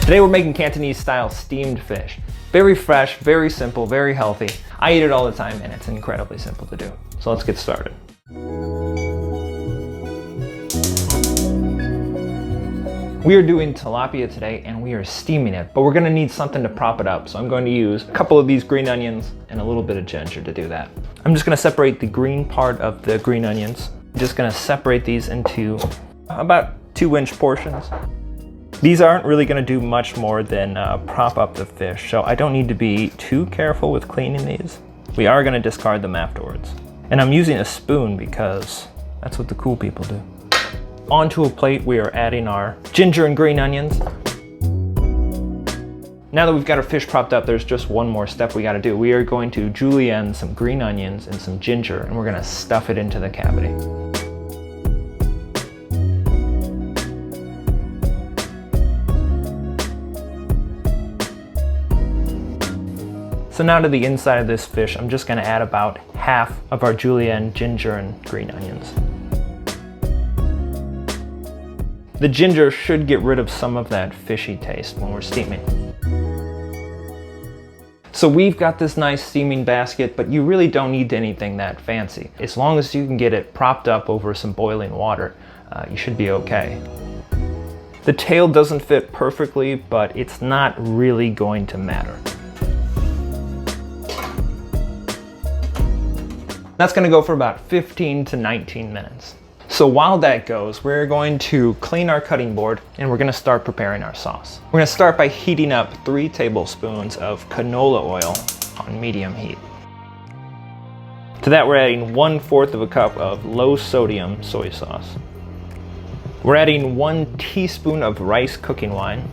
Today we're making Cantonese-style steamed fish. Very fresh, very simple, very healthy. I eat it all the time and it's incredibly simple to do. So let's get started. We are doing tilapia today and we are steaming it, but we're gonna need something to prop it up. So I'm going to use a couple of these green onions and a little bit of ginger to do that. I'm just gonna separate the green part of the green onions. I'm just gonna separate these into about 2-inch portions. These aren't really gonna do much more than prop up the fish, so I don't need to be too careful with cleaning these. We are gonna discard them afterwards. And I'm using a spoon because that's what the cool people do. Onto a plate, we are adding our ginger and green onions. Now that we've got our fish propped up, there's just one more step we gotta do. We are going to julienne some green onions and some ginger, and we're gonna stuff it into the cavity. So now to the inside of this fish, I'm just gonna add about half of our julienne, ginger, and green onions. The ginger should get rid of some of that fishy taste when we're steaming. So we've got this nice steaming basket, but you really don't need anything that fancy. As long as you can get it propped up over some boiling water, you should be okay. The tail doesn't fit perfectly, but it's not really going to matter. That's gonna go for about 15 to 19 minutes. So while that goes, we're going to clean our cutting board and we're gonna start preparing our sauce. We're gonna start by heating up 3 tablespoons of canola oil on medium heat. To that, we're adding 1/4 of a cup of low sodium soy sauce. We're adding 1 teaspoon of rice cooking wine.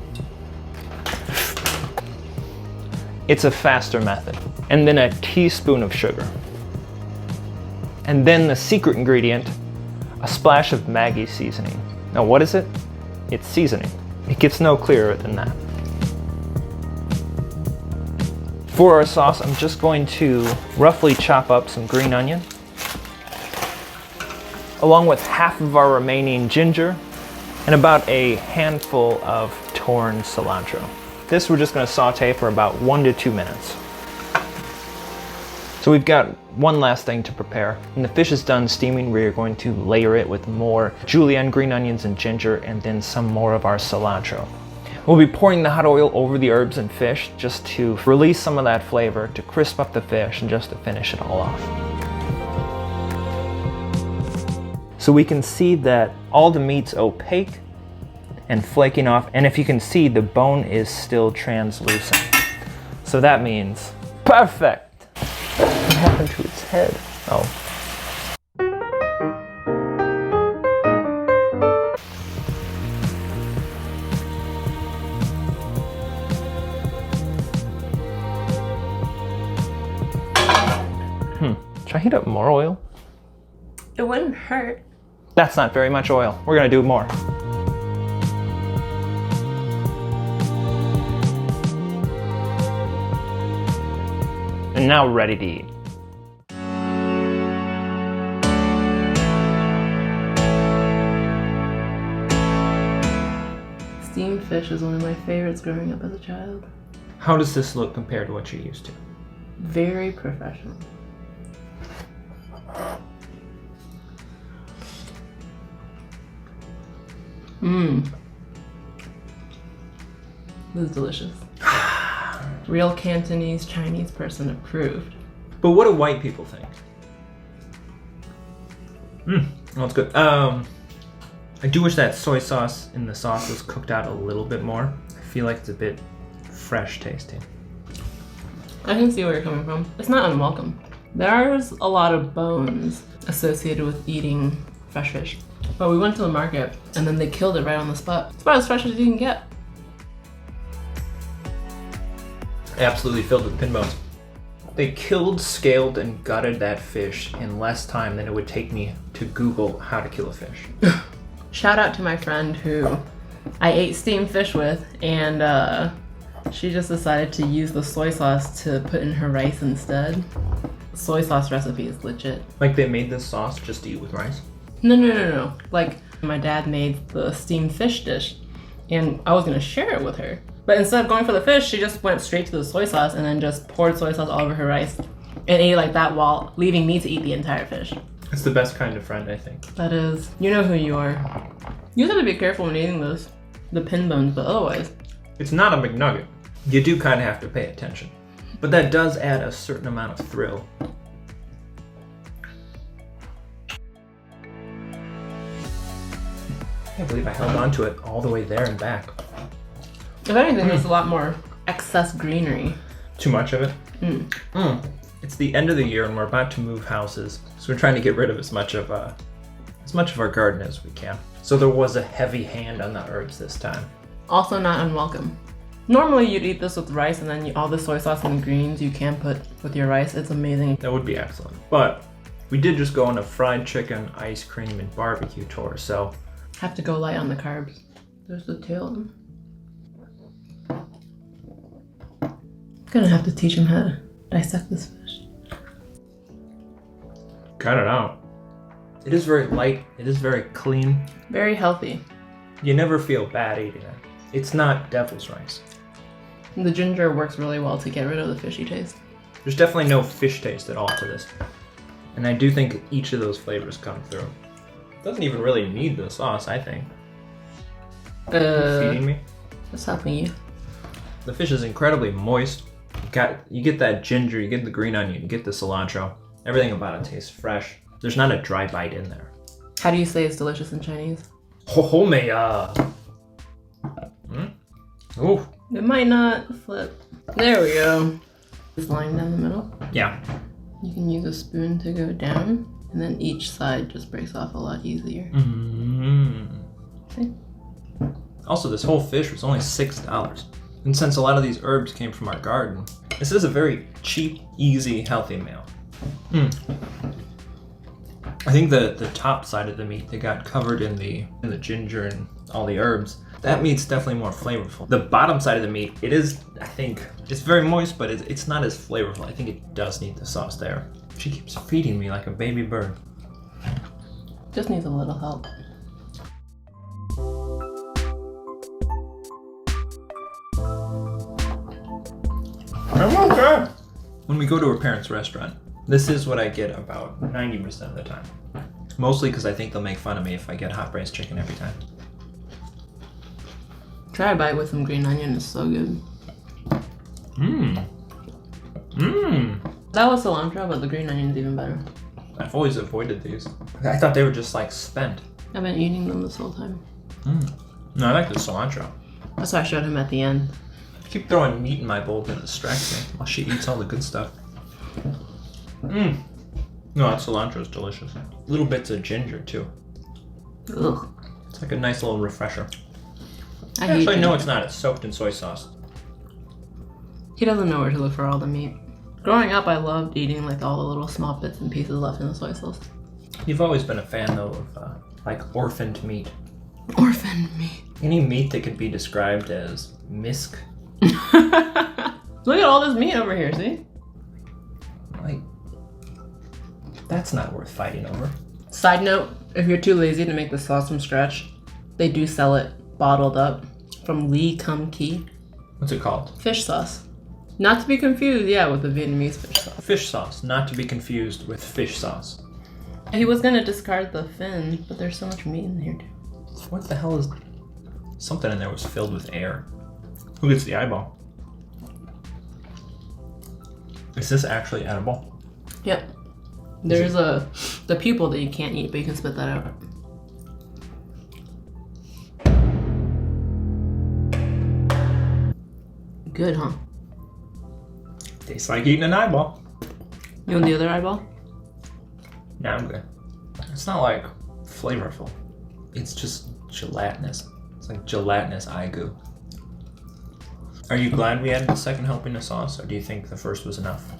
It's a faster method. And then a teaspoon of sugar. And then the secret ingredient, a splash of Maggi seasoning. Now what is it? It's seasoning. It gets no clearer than that. For our sauce, I'm just going to roughly chop up some green onion, along with half of our remaining ginger, and about a handful of torn cilantro. This we're just gonna saute for about 1 to 2 minutes. So we've got one last thing to prepare. When the fish is done steaming, we are going to layer it with more julienne, green onions, and ginger, and then some more of our cilantro. We'll be pouring the hot oil over the herbs and fish just to release some of that flavor, to crisp up the fish, and just to finish it all off. So we can see that all the meat's opaque and flaking off, and if you can see, the bone is still translucent. So that means perfect. What happened to its head? Oh. Should I heat up more oil? It wouldn't hurt. That's not very much oil. We're gonna do more. And now we're ready to eat. Steamed fish is one of my favorites growing up as a child. How does this look compared to what you're used to? Very professional. Mmm. This is delicious. Real Cantonese Chinese person approved. But what do white people think? That's good. I do wish that soy sauce in the sauce was cooked out a little bit more. I feel like it's a bit fresh tasting. I can see where you're coming from. It's not unwelcome. There's a lot of bones associated with eating fresh fish. But we went to the market and then they killed it right on the spot. It's about as fresh as you can get. Absolutely filled with pin bones. They killed, scaled, and gutted that fish in less time than it would take me to Google how to kill a fish. Shout out to my friend who I ate steamed fish with, and she just decided to use the soy sauce to put in her rice instead. The soy sauce recipe is legit. Like they made this sauce just to eat with rice? No. Like my dad made the steamed fish dish and I was gonna share it with her, But instead of going for the fish, she just went straight to the soy sauce and then just poured soy sauce all over her rice and ate it like that while leaving me to eat the entire fish. It's the best kind of friend, I think. That is. You know who you are. You have to be careful when eating this. The pin bones, but otherwise. It's not a McNugget. You do kind of have to pay attention. But that does add a certain amount of thrill. I can't believe I held on to it all the way there and back. If anything, there's a lot more excess greenery. Too much of it? It's the end of the year and we're about to move houses. So we're trying to get rid of as much of our garden as we can. So there was a heavy hand on the herbs this time. Also not unwelcome. Normally you'd eat this with rice and then all the soy sauce and greens you can put with your rice. It's amazing. That would be excellent. But we did just go on a fried chicken, ice cream, and barbecue tour, so. Have to go light on the carbs. There's the tail. Gonna have to teach him how to dissect this fish. Cut it out. It is very light. It is very clean. Very healthy. You never feel bad eating it. It's not devil's rice. The ginger works really well to get rid of the fishy taste. There's definitely no fish taste at all to this. And I do think each of those flavors come through. It doesn't even really need the sauce, I think. Are you feeding me? What's helping you? The fish is incredibly moist. You get that ginger, you get the green onion, you get the cilantro. Everything about it tastes fresh. There's not a dry bite in there. How do you say it's delicious in Chinese? Ho me Ooh. It might not flip. There we go. This line down the middle. Yeah. You can use a spoon to go down, and then each side just breaks off a lot easier. See? Also, this whole fish was only $6. And since a lot of these herbs came from our garden, this is a very cheap, easy, healthy meal. I think the top side of the meat, they got covered in the ginger and all the herbs. That meat's definitely more flavorful. The bottom side of the meat, it is, I think, it's very moist, but it's not as flavorful. I think it does need the sauce there. She keeps feeding me like a baby bird. Just needs a little help. I'm okay. When we go to her parents' restaurant, this is what I get about 90% of the time. Mostly because I think they'll make fun of me if I get hot braised chicken every time. Try a bite with some green onion, it's so good. That was cilantro, but the green onion is even better. I've always avoided these. I thought they were just like spent. I've been eating them this whole time. No, I like the cilantro. That's why I showed him at the end. I keep throwing meat in my bowl to distract me while she eats all the good stuff. No, that cilantro is delicious. Little bits of ginger too. Ugh. It's like a nice little refresher. Actually, no, it's not. It's soaked in soy sauce. He doesn't know where to look for all the meat. Growing up, I loved eating like all the little small bits and pieces left in the soy sauce. You've always been a fan though of like orphaned meat. Orphaned meat. Any meat that could be described as misk. Look at all this meat over here, see? Like, that's not worth fighting over. Side note, if you're too lazy to make the sauce from scratch, they do sell it bottled up from Lee Kum Kee. What's it called? Fish sauce. Not to be confused, with the Vietnamese fish sauce. Fish sauce, not to be confused with fish sauce. He was gonna discard the fin, but there's so much meat in here too. What the hell is... Something in there was filled with air. Who gets the eyeball? Is this actually edible? Yep. There's the pupil that you can't eat, but you can spit that out. Good, huh? Tastes like eating an eyeball. You want the other eyeball? Nah, I'm good. It's not like flavorful. It's just gelatinous. It's like gelatinous eye goo. Are you glad we added the second helping of sauce, or do you think the first was enough?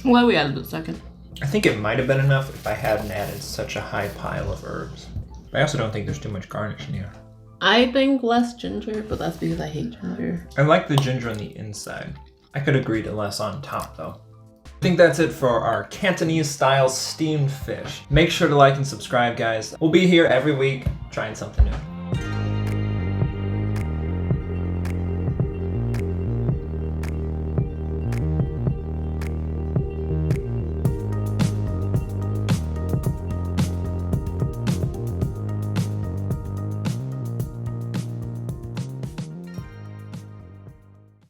I'm glad we added the second. I think it might have been enough if I hadn't added such a high pile of herbs. I also don't think there's too much garnish in here. I think less ginger, but that's because I hate ginger. I like the ginger on the inside. I could agree to less on top though. I think that's it for our Cantonese-style steamed fish. Make sure to like and subscribe, guys. We'll be here every week trying something new.